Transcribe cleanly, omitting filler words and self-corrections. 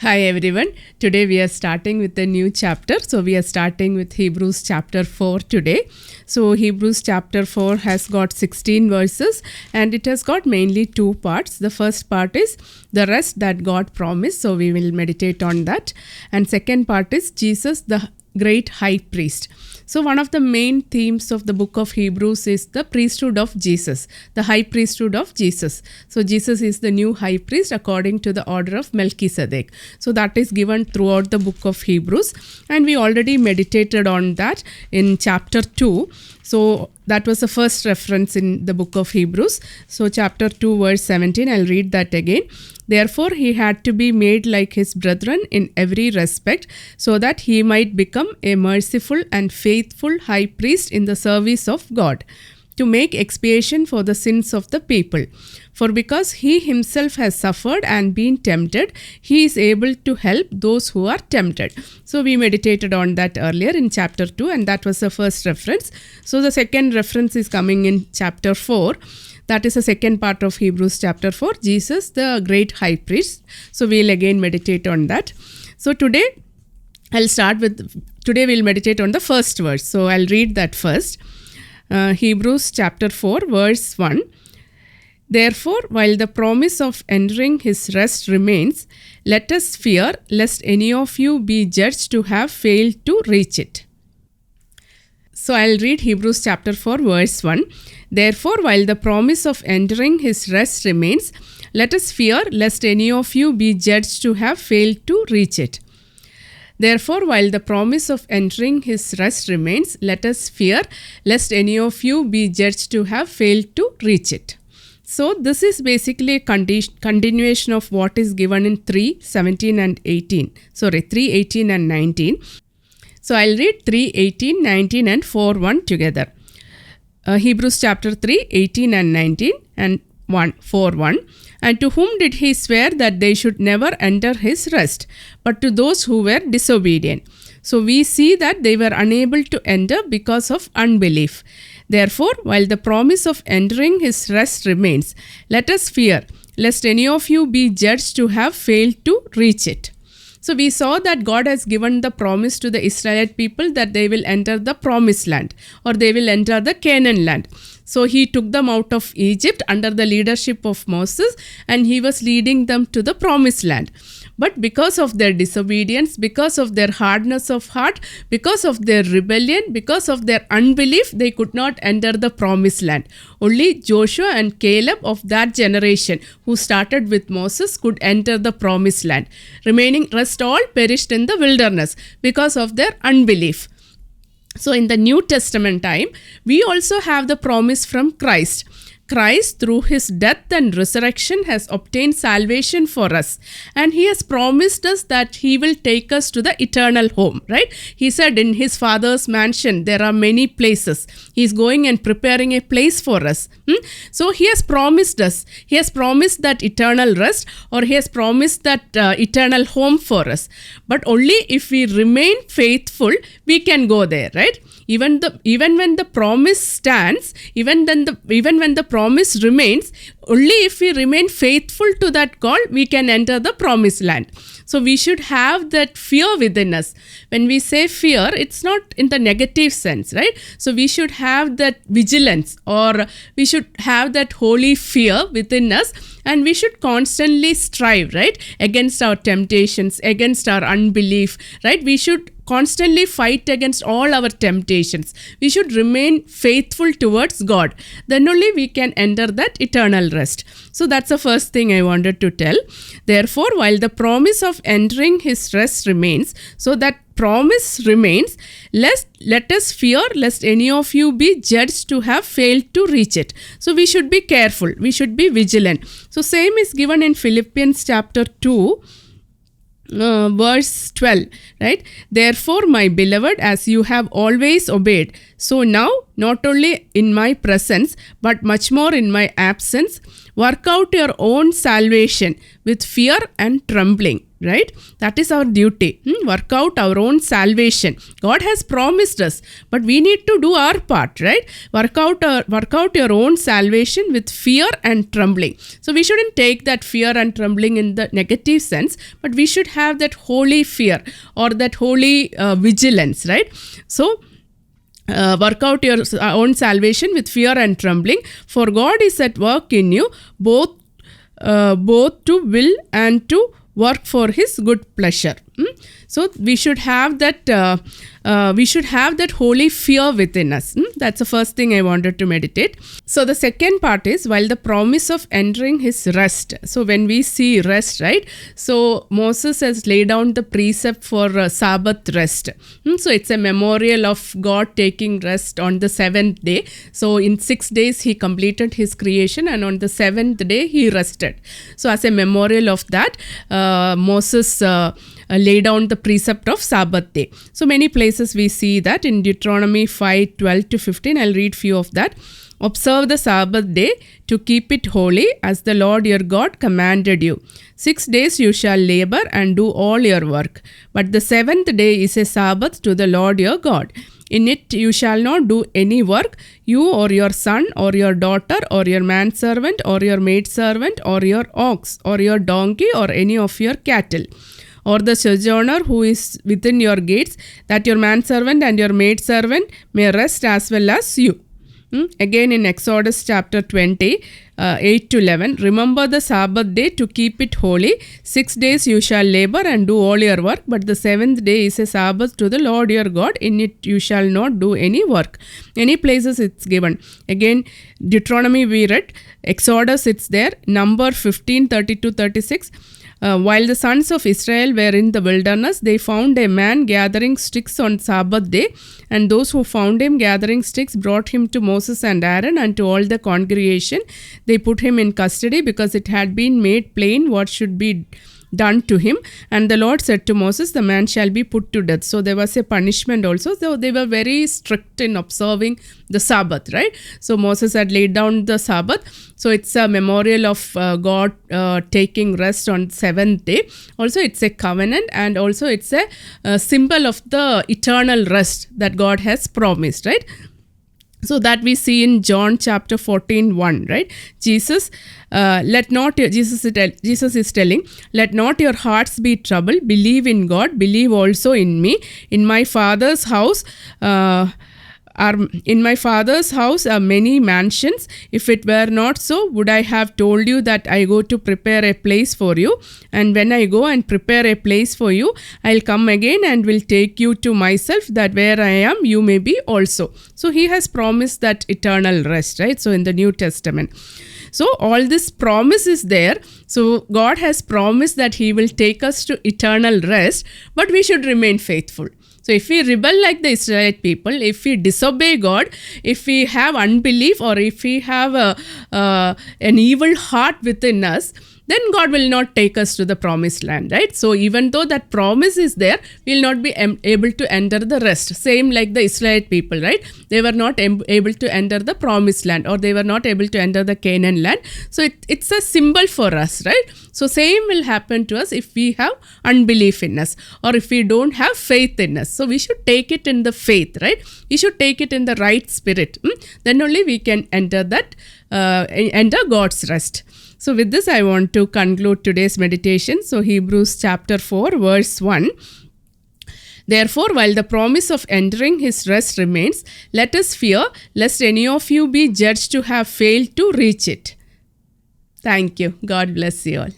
Hi everyone. Today we are starting with a new chapter. So we are starting with Hebrews chapter 4 today. So Hebrews chapter 4 has got 16 verses and it has got mainly two parts. The first part is the rest that God promised. So we will meditate on that. And second part is Jesus the great high priest. So one of the main themes of the book of Hebrews is the priesthood of Jesus, the high priesthood of Jesus. So Jesus is the new high priest according to the order of Melchizedek. So that is given throughout the book of Hebrews, and we already meditated on that in chapter 2. So that was the first reference in the book of Hebrews. So chapter 2 verse 17, I'll read that again. Therefore, he had to be made like his brethren in every respect, so that he might become a merciful and faithful high priest in the service of God, to make expiation for the sins of the people. For because he himself has suffered and been tempted, he is able to help those who are tempted. So we meditated on that earlier in chapter 2, and that was the first reference. So the second reference is coming in chapter 4. That is the second part of Hebrews chapter 4, Jesus the great high priest. So we'll again meditate on that. So today we'll meditate on the first verse. So I'll read that first. Hebrews chapter 4 verse 1. Therefore, while the promise of entering his rest remains, let us fear lest any of you be judged to have failed to reach it. So I'll read Hebrews chapter 4 verse 1. Therefore, while the promise of entering his rest remains, let us fear lest any of you be judged to have failed to reach it. Therefore, while the promise of entering his rest remains, let us fear lest any of you be judged to have failed to reach it. So this is basically a continuation of what is given in 3:17 and 18. 3:18 and 19. So I'll read 3:18, 19 and 4:1 together. Hebrews chapter 3, 18 and 19 and 4:1. And to whom did he swear that they should never enter his rest, but to those who were disobedient? So we see that they were unable to enter because of unbelief. Therefore, while the promise of entering his rest remains, let us fear lest any of you be judged to have failed to reach it. So we saw that God has given the promise to the Israelite people that they will enter the promised land, or they will enter the Canaan land. So he took them out of Egypt under the leadership of Moses, and he was leading them to the promised land. But because of their disobedience, because of their hardness of heart, because of their rebellion, because of their unbelief, they could not enter the promised land. Only Joshua and Caleb of that generation who started with Moses could enter the promised land. Remaining rest all perished in the wilderness because of their unbelief. So in the New Testament time, we also have the promise from Christ. Christ, through his death and resurrection, has obtained salvation for us. And he has promised us that he will take us to the eternal home, right? He said in his Father's mansion, there are many places. He's going and preparing a place for us. So he has promised us. He has promised that eternal rest, or he has promised that eternal home for us. But only if we remain faithful, we can go there, right? Even when the promise stands, even when the promise remains, only if we remain faithful to that call, we can enter the promised land. So we should have that fear within us. When we say fear, it's not in the negative sense, right? So we should have that vigilance, or we should have that holy fear within us, and we should constantly strive, right, against our temptations, against our unbelief, right? We should constantly fight against all our temptations. We should remain faithful towards God. Then only we can enter that eternal rest. So that's the first thing I wanted to tell. Therefore, while the promise of entering his rest remains, so that promise remains, let us fear lest any of you be judged to have failed to reach it. So we should be careful. We should be vigilant. So same is given in Philippians chapter 2, verse 12, right? Therefore, my beloved, as you have always obeyed, so now not only in my presence, but much more in my absence. Work out your own salvation with fear and trembling. Right? That is our duty. Work out our own salvation. God has promised us, but we need to do our part, right? Work out your own salvation with fear and trembling. So we shouldn't take that fear and trembling in the negative sense, but we should have that holy fear or that holy vigilance, right? So work out your own salvation with fear and trembling, for God is at work in you, both to will and to work for his good pleasure. So we should have that holy fear within us. That's the first thing I wanted to meditate. So the second part is, while the promise of entering his rest. So when we see rest, right? So Moses has laid down the precept for Sabbath rest. So it's a memorial of God taking rest on the seventh day. So in 6 days he completed his creation, and on the seventh day he rested. So as a memorial of that, Moses lay down the precept of Sabbath day. So many places we see that in Deuteronomy 5:12-15. I'll read few of that. Observe the Sabbath day to keep it holy, as the Lord your God commanded you. 6 days you shall labor and do all your work, but the seventh day is a Sabbath to the Lord your God. In it you shall not do any work, you or your son or your daughter or your manservant or your maidservant or your ox or your donkey or any of your cattle, or the sojourner who is within your gates, that your manservant and your maidservant may rest as well as you. Again in Exodus chapter 20, 8-11, remember the Sabbath day to keep it holy. 6 days you shall labor and do all your work, but the seventh day is a Sabbath to the Lord your God. In it you shall not do any work. Any places it's given. Again, Deuteronomy we read, Exodus it's there, Number 15:30-36. While the sons of Israel were in the wilderness, they found a man gathering sticks on Sabbath day, and those who found him gathering sticks brought him to Moses and Aaron and to all the congregation. They put him in custody because it had been made plain what should be done to him. And the Lord said to Moses, the man shall be put to death. So there was a punishment also. So they were very strict in observing the Sabbath, right? So Moses had laid down the Sabbath. So it's a memorial of God taking rest on 7th day. Also it's a covenant, and also it's a symbol of the eternal rest that God has promised, right? So that we see in John chapter 14:1, right? Jesus is telling, let not your hearts be troubled. Believe in God. Believe also in me. In my Father's house are many mansions. If it were not so, would I have told you that I go to prepare a place for you? And when I go and prepare a place for you, I'll come again and will take you to myself, that where I am, you may be also. So he has promised that eternal rest, right? So in the New Testament. So all this promise is there. So God has promised that he will take us to eternal rest, but we should remain faithful. So if we rebel like the Israelite people, if we disobey God, if we have unbelief, or if we have an evil heart within us, then God will not take us to the promised land, right? So even though that promise is there, we will not be able to enter the rest. Same like the Israelite people, right? They were not able to enter the promised land, or they were not able to enter the Canaan land. So it's a symbol for us, right? So same will happen to us if we have unbelief in us, or if we don't have faith in us. So we should take it in the faith, right? We should take it in the right spirit. Then only we can enter God's rest. So with this, I want to conclude today's meditation. So Hebrews chapter 4, verse 1. Therefore, while the promise of entering his rest remains, let us fear lest any of you be judged to have failed to reach it. Thank you. God bless you all.